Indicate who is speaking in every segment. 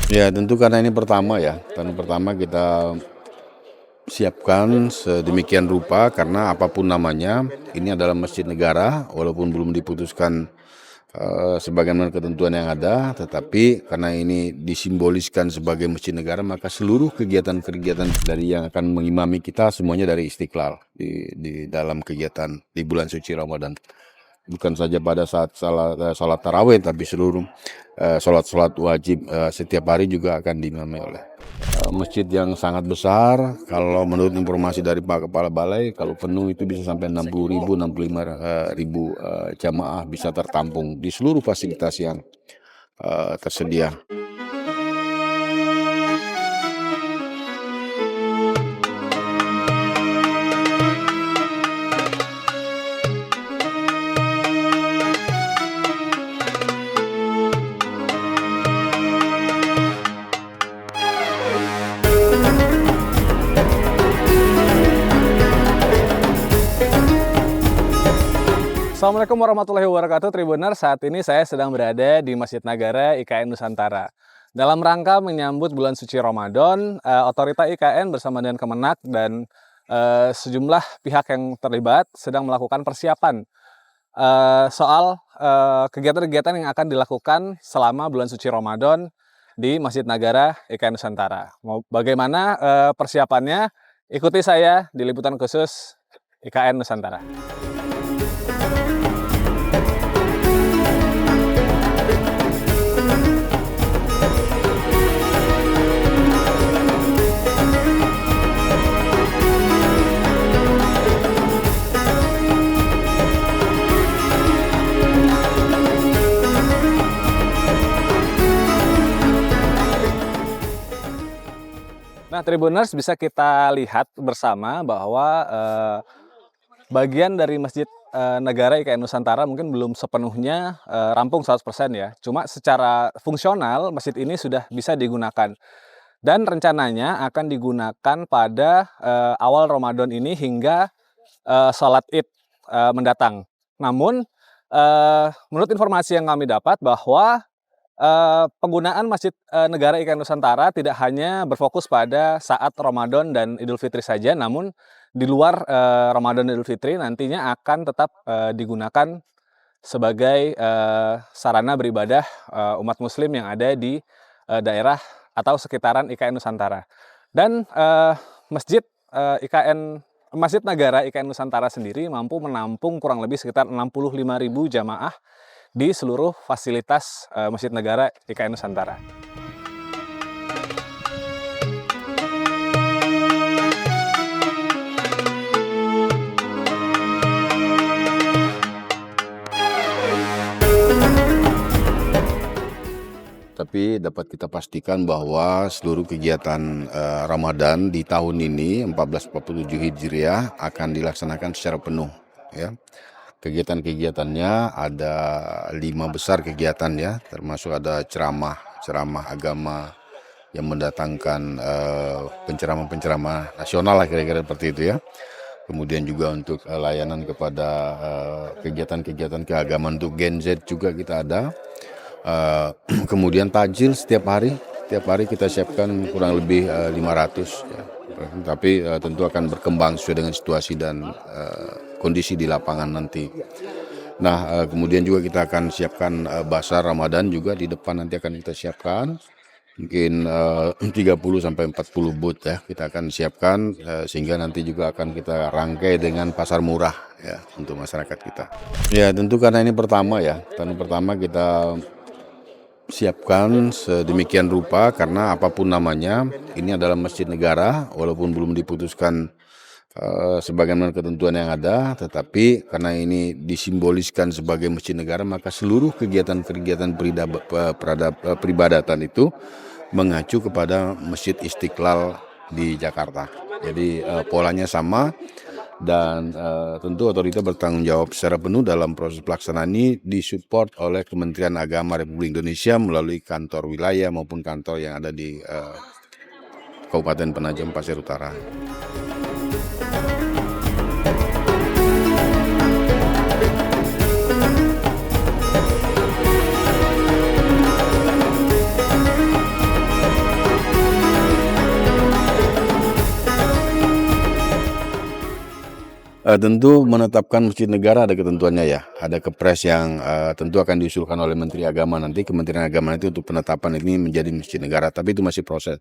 Speaker 1: Ya tentu karena ini pertama ya, tahun pertama kita siapkan sedemikian rupa karena apapun namanya, ini adalah masjid negara walaupun belum diputuskan sebagaimana ketentuan yang ada, tetapi karena ini disimboliskan sebagai masjid negara, maka seluruh kegiatan-kegiatan dari yang akan mengimami kita semuanya dari Istiqlal di dalam kegiatan di bulan suci Ramadan. Bukan saja pada saat salat tarawih, tapi seluruh sholat-sholat wajib setiap hari juga akan diimami oleh masjid yang sangat besar. Kalau menurut informasi dari Pak Kepala Balai, kalau penuh itu bisa sampai 60.000, 65.000 jamaah bisa tertampung di seluruh fasilitas yang tersedia.
Speaker 2: Assalamualaikum warahmatullahi wabarakatuh, Tribuners. Saat ini saya sedang berada di Masjid Nagara IKN Nusantara. Dalam rangka menyambut bulan suci Ramadan, otorita IKN bersama dengan Kemenak dan sejumlah pihak yang terlibat sedang melakukan persiapan soal kegiatan-kegiatan yang akan dilakukan selama bulan suci Ramadan di Masjid Nagara IKN Nusantara. Bagaimana persiapannya? Ikuti saya di liputan khusus IKN Nusantara. Nah, Tribuners, bisa kita lihat bersama bahwa bagian dari Masjid Negara IKN Nusantara mungkin belum sepenuhnya rampung 100% ya. Cuma secara fungsional masjid ini sudah bisa digunakan. Dan rencananya akan digunakan pada awal Ramadan ini hingga sholat Id mendatang. Namun, menurut informasi yang kami dapat bahwa penggunaan Masjid Negara IKN Nusantara tidak hanya berfokus pada saat Ramadan dan Idul Fitri saja, namun di luar Ramadan dan Idul Fitri nantinya akan tetap digunakan sebagai sarana beribadah umat muslim yang ada di daerah atau sekitaran IKN Nusantara. Dan Masjid Nagara IKN Nusantara sendiri mampu menampung kurang lebih sekitar 65.000 jamaah di seluruh fasilitas Masjid Negara IKN Nusantara.
Speaker 1: Tapi dapat kita pastikan bahwa seluruh kegiatan Ramadan di tahun ini 1447 Hijriah akan dilaksanakan secara penuh ya. Kegiatan-kegiatannya ada 5 besar kegiatan ya, termasuk ada ceramah agama yang mendatangkan penceramah nasional lah kira-kira seperti itu ya. Kemudian juga untuk layanan kepada kegiatan-kegiatan keagamaan untuk Gen Z juga kita ada. Kemudian tajil setiap hari kita siapkan kurang lebih 500 ya. Tapi tentu akan berkembang sesuai dengan situasi dan kondisi di lapangan nanti. Nah, kemudian juga kita akan siapkan bazar Ramadan juga di depan, nanti akan kita siapkan mungkin 30 sampai 40 booth ya kita akan siapkan sehingga nanti juga akan kita rangkai dengan pasar murah ya untuk masyarakat kita. Ya tentu karena ini pertama ya, tahun pertama kita siapkan sedemikian rupa karena apapun namanya, ini adalah masjid negara walaupun belum diputuskan sebagaimana ketentuan yang ada, tetapi karena ini disimboliskan sebagai masjid negara, maka seluruh kegiatan-kegiatan peribadatan itu mengacu kepada Masjid Istiqlal di Jakarta. Jadi polanya sama. Dan tentu otorita bertanggung jawab secara penuh dalam proses pelaksanaan ini, disupport oleh Kementerian Agama Republik Indonesia melalui kantor wilayah maupun kantor yang ada di Kabupaten Penajam Pasir Utara. Tentu menetapkan masjid negara ada ketentuannya ya, ada kepres yang tentu akan diusulkan oleh Menteri Agama nanti, Kementerian Agama nanti untuk penetapan ini menjadi masjid negara, tapi itu masih proses.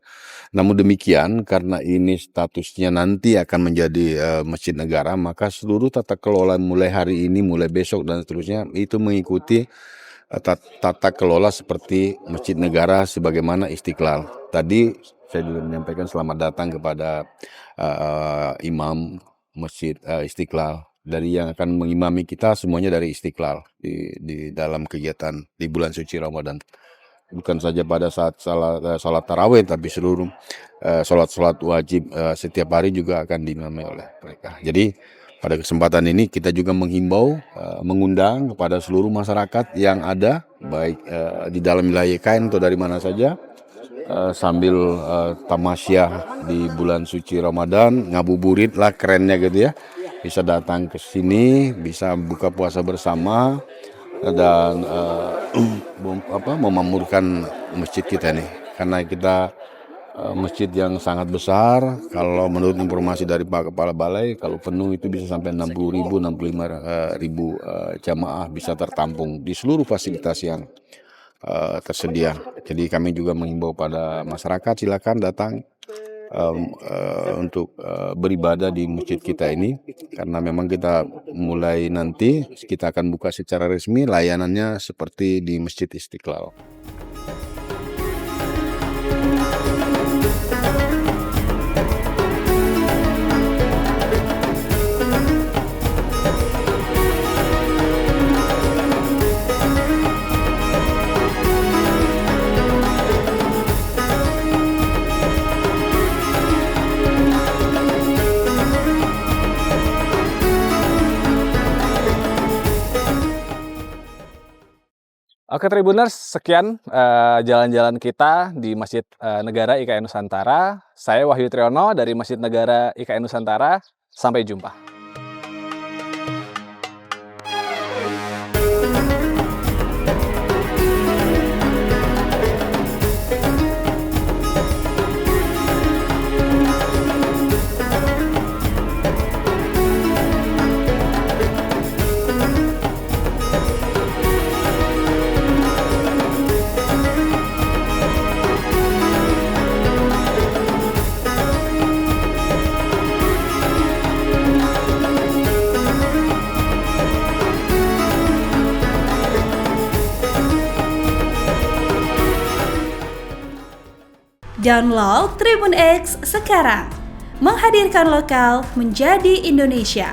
Speaker 1: Namun demikian, karena ini statusnya nanti akan menjadi masjid negara, maka seluruh tata kelola mulai hari ini, mulai besok dan seterusnya itu mengikuti tata kelola seperti masjid negara sebagaimana Istiqlal. Tadi saya juga menyampaikan selamat datang kepada imam Masjid Istiqlal, dari yang akan mengimami kita semuanya dari Istiqlal di dalam kegiatan di bulan suci Ramadan. Bukan saja pada saat salat tarawih, tapi seluruh salat wajib setiap hari juga akan diimami oleh mereka. Jadi pada kesempatan ini kita juga menghimbau, mengundang kepada seluruh masyarakat yang ada, baik di dalam wilayah IKN atau dari mana saja, sambil tamasyah di bulan suci Ramadan, ngabuburit lah kerennya gitu ya. Bisa datang ke sini, bisa buka puasa bersama dan memakmurkan masjid kita nih. Karena kita masjid yang sangat besar, kalau menurut informasi dari Pak Kepala Balai, kalau penuh itu bisa sampai 60.000, 65.000 jamaah bisa tertampung di seluruh fasilitas yang tersedia. Jadi kami juga menghimbau pada masyarakat silakan datang untuk beribadah di masjid kita ini, karena memang kita mulai nanti kita akan buka secara resmi layanannya seperti di Masjid Istiqlal.
Speaker 2: Oke Tribuners, sekian jalan-jalan kita di Masjid Negara IKN Nusantara. Saya Wahyu Triyono dari Masjid Negara IKN Nusantara. Sampai jumpa.
Speaker 3: Download Tribun X sekarang, menghadirkan lokal menjadi Indonesia.